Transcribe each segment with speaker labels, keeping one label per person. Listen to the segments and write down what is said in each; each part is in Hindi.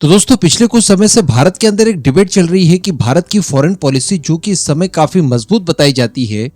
Speaker 1: तो दोस्तों पिछले कुछ समय से भारत के अंदर एक डिबेट चल रही है कि भारत की फॉरेन पॉलिसी जो कि इस समय काफी मजबूत बताई जाती है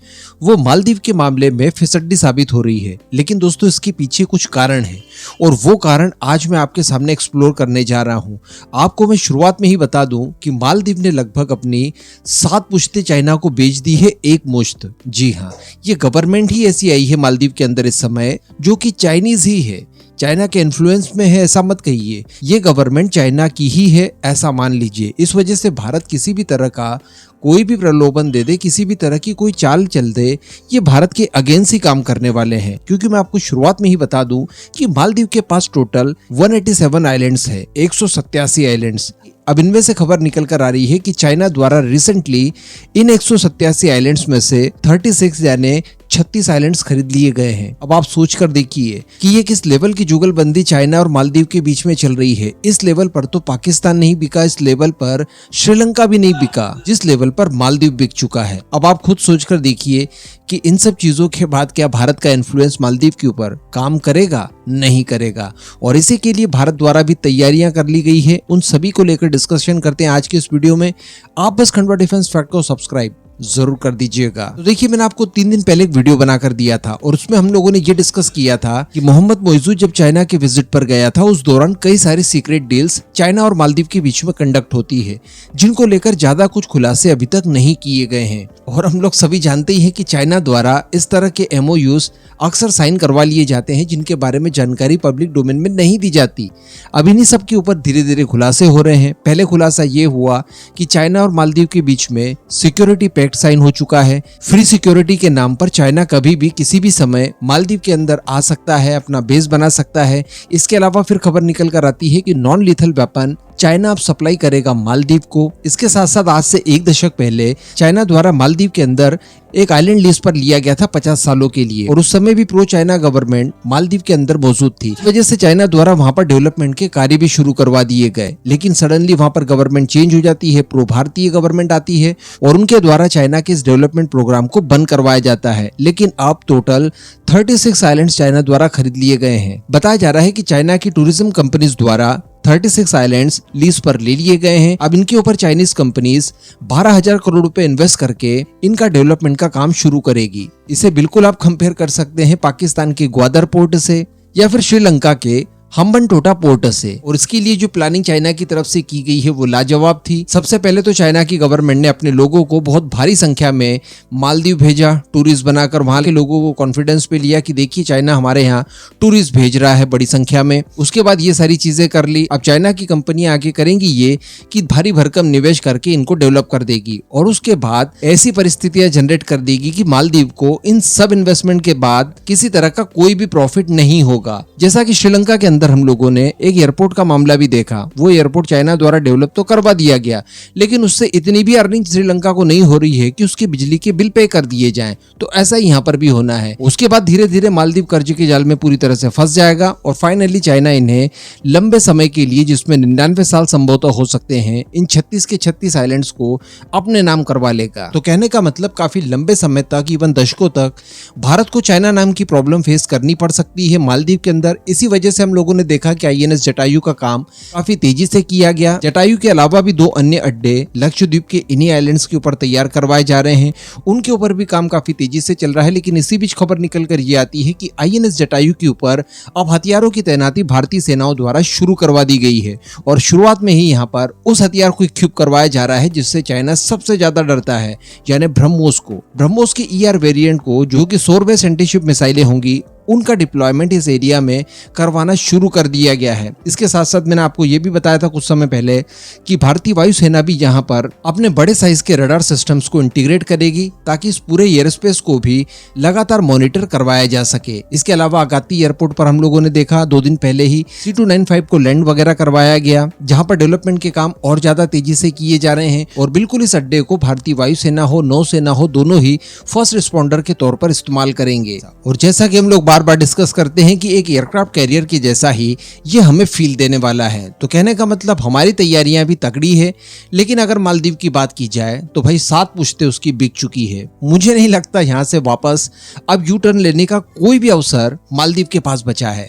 Speaker 1: वो मालदीव के मामले में फिसड्डी साबित हो रही है। लेकिन दोस्तों इसके पीछे कुछ कारण है और वो कारण आज मैं आपके सामने एक्सप्लोर करने जा रहा हूं। आपको मैं शुरुआत में ही बता दूं कि मालदीव ने लगभग अपनी 7 पुश्तें चाइना को बेच दी है एक मुश्त। जी हाँ, ये गवर्नमेंट ही ऐसी आई है मालदीव के अंदर इस समय जो कि चाइनीज ही है, चाइना के इन्फ्लुएंस में है ऐसा मत कहिए, ये गवर्नमेंट चाइना की ही है ऐसा मान लीजिए। इस वजह से भारत किसी भी तरह का कोई भी प्रलोभन दे दे, किसी भी तरह की कोई चाल चल दे, ये भारत के अगेंस्ट ही काम करने वाले हैं। क्योंकि मैं आपको शुरुआत में ही बता दूं कि मालदीव के पास टोटल 187 आइलैंड्स है, 187 आइलैंड्स। अब इनमें से खबर निकल कर आ रही है कि चाइना द्वारा रिसेंटली इन 187 आइलैंड्स में से 36 यानी 36 आइलैंड्स खरीद लिए गए हैं। अब आप सोच कर देखिए कि ये किस लेवल की जुगलबंदी चाइना और मालदीव के बीच में चल रही है। इस लेवल पर तो पाकिस्तान नहीं बिका, इस लेवल पर श्रीलंका भी नहीं बिका जिस लेवल पर मालदीव बिक चुका है। अब आप खुद सोच कर देखिए कि इन सब चीजों के बाद क्या भारत का इन्फ्लुएंस मालदीव के ऊपर काम करेगा? नहीं करेगा। और इसी के लिए भारत द्वारा भी तैयारियां कर ली गई है। उन सभी को लेकर डिस्कशन करते हैं आज के इस वीडियो में। आप बस खंडवा डिफेंस फैक्ट को सब्सक्राइब जरूर कर दीजिएगा। तो देखिए, मैंने आपको 3 दिन पहले एक वीडियो बनाकर दिया था और उसमें हम लोगों ने ये डिस्कस किया था कि मोहम्मद मोइज़ू जब चाइना के विजिट पर गया था उस दौरान कई सारी सीक्रेट डील्स चाइना और मालदीव के बीच में कंडक्ट होती है, जिनको लेकर ज्यादा कुछ खुलासे अभी तक नहीं किए गए हैं। और हम लोग सभी जानते ही हैं कि चाइना द्वारा इस तरह के MOUs अक्सर साइन करवा लिए जाते हैं जिनके बारे में जानकारी पब्लिक डोमेन में नहीं दी जाती। अब इन्हीं सब के ऊपर धीरे धीरे खुलासे हो रहे हैं। पहले खुलासा ये हुआ कि चाइना और मालदीव के बीच में सिक्योरिटी पैक्ट साइन हो चुका है। फ्री सिक्योरिटी के नाम पर चाइना कभी भी किसी भी समय मालदीव के अंदर आ सकता है, अपना बेस बना सकता है। इसके अलावा फिर खबर निकल कर आती है कि नॉन लीथल वेपन चाइना अब सप्लाई करेगा मालदीव को। इसके साथ साथ आज से 1 दशक पहले चाइना द्वारा मालदीव के अंदर एक आइलैंड लिस्ट पर लिया गया था 50 सालों के लिए और उस समय भी प्रो चाइना गवर्नमेंट मालदीव के अंदर मौजूद थी। इस वजह से चाइना द्वारा वहां पर डेवलपमेंट के कार्य भी शुरू करवा दिए गए। लेकिन सडनली वहां पर गवर्नमेंट चेंज हो जाती है, प्रो भारतीय गवर्नमेंट आती है और उनके द्वारा चाइना के इस डेवलपमेंट प्रोग्राम को बंद करवाया जाता है। लेकिन अब टोटल 36 आइलैंड्स चाइना द्वारा खरीद लिए गए हैं। बताया जा रहा है कि चाइना की टूरिज्म कंपनीज द्वारा 36 आइलैंड्स लीज पर ले लिए गए हैं। अब इनके ऊपर चाइनीज कंपनीज 12,000 करोड़ रुपए इन्वेस्ट करके इनका डेवलपमेंट का काम शुरू करेगी। इसे बिल्कुल आप कंपेयर कर सकते हैं पाकिस्तान के ग्वादर पोर्ट से या फिर श्रीलंका के हम्बनटोटा पोर्ट से। और इसके लिए जो प्लानिंग चाइना की तरफ से की गई है वो लाजवाब थी। सबसे पहले तो चाइना की गवर्नमेंट ने अपने लोगों को बहुत भारी संख्या में मालदीव भेजा, टूरिस्ट बनाकर वहां के लोगों को कॉन्फिडेंस पे लिया कि देखिए चाइना हमारे यहाँ टूरिस्ट भेज रहा है बड़ी संख्या में। उसके बाद ये सारी चीजें कर ली। अब चाइना की कंपनियां आगे करेंगी ये कि भारी भरकम निवेश करके इनको डेवलप कर देगी और उसके बाद ऐसी परिस्थितियां जनरेट कर देगी कि मालदीव को इन सब इन्वेस्टमेंट के बाद किसी तरह का कोई भी प्रॉफिट नहीं होगा। जैसा कि श्रीलंका के हम लोगों ने एक एयरपोर्ट का मामला भी देखा। वो एयरपोर्ट चाइना द्वारा डेवलप तो करवा दिया गया लेकिन उससे इतनी भी अर्निंग श्रीलंका को नहीं हो रही है कि उसके बिजली के बिल पे कर दिए जाएं। तो ऐसा ही यहाँ पर भी होना है। उसके बाद धीरे धीरे मालदीव कर्ज के जाल में पूरी तरह से फंस जाएगा और फाइनली चाइना इन्हें लंबे समय के लिए, जिसमें 99 साल संभवतः हो सकते हैं, इन 36 के 36 आइलैंड्स को अपने नाम करवा लेगा। तो कहने का मतलब काफी लंबे समय तक, इवन दशकों तक भारत को चाइना नाम की प्रॉब्लम फेस करनी पड़ सकती है मालदीव के अंदर। इसी वजह से हम लोगों ने देखा कि INS जटायु का काम काफी तेजी से किया गया। जटायु के अलावा भी 2 अन्य अड्डे लक्षद्वीप के इन्हीं आइलैंड्स के ऊपर तैयार करवाए जा रहे हैं। उनके ऊपर भी काम काफी तेजी से चल रहा है। लेकिन इसी बीच खबर निकल कर ये आती है कि INS जटायु के ऊपर अब हथियारों की तैनाती भारतीय सेनाओं द्वारा शुरू करवा दी गई है और शुरुआत में ही यहाँ पर उस हथियार को इक्विप करवाया जा रहा है जिससे चाइना सबसे ज्यादा डरता है, यानी ब्रह्मोस को। ब्रह्मोस की ER वेरिएंट को, जो कि सोरबेस एंटीशिप मिसाइलें होंगी, उनका डिप्लॉयमेंट इस एरिया में करवाना शुरू कर दिया गया है। इसके साथ साथ मैंने आपको ये भी बताया था कुछ समय पहले कि भारतीय वायुसेना भी यहाँ पर अपने बड़े साइज के रडार सिस्टम्स को इंटीग्रेट करेगी ताकि इस पूरे एयर स्पेस को भी लगातार मॉनिटर करवाया जा सके। इसके अलावा आगाती एयरपोर्ट पर हम लोगों ने देखा 2 दिन पहले ही C295 को लैंड वगैरह करवाया गया, जहाँ पर डेवलपमेंट के काम और ज्यादा तेजी से किए जा रहे हैं और बिल्कुल इस अड्डे को भारतीय वायुसेना हो, नौसेना हो, दोनों ही फर्स्ट रिस्पॉन्डर के तौर पर इस्तेमाल करेंगे। और जैसा कि हम लोग बार बार डिस्कस करते हैं कि एक एयरक्राफ्ट कैरियर की जैसा ही ये हमें फील देने वाला है। तो कहने का मतलब हमारी तैयारियां भी तगड़ी है। लेकिन अगर मालदीव की बात की जाए तो भाई 7 पुश्तें उसकी बिक चुकी है। मुझे नहीं लगता यहाँ से वापस अब यू टर्न लेने का कोई भी अवसर मालदीव के पास बचा है।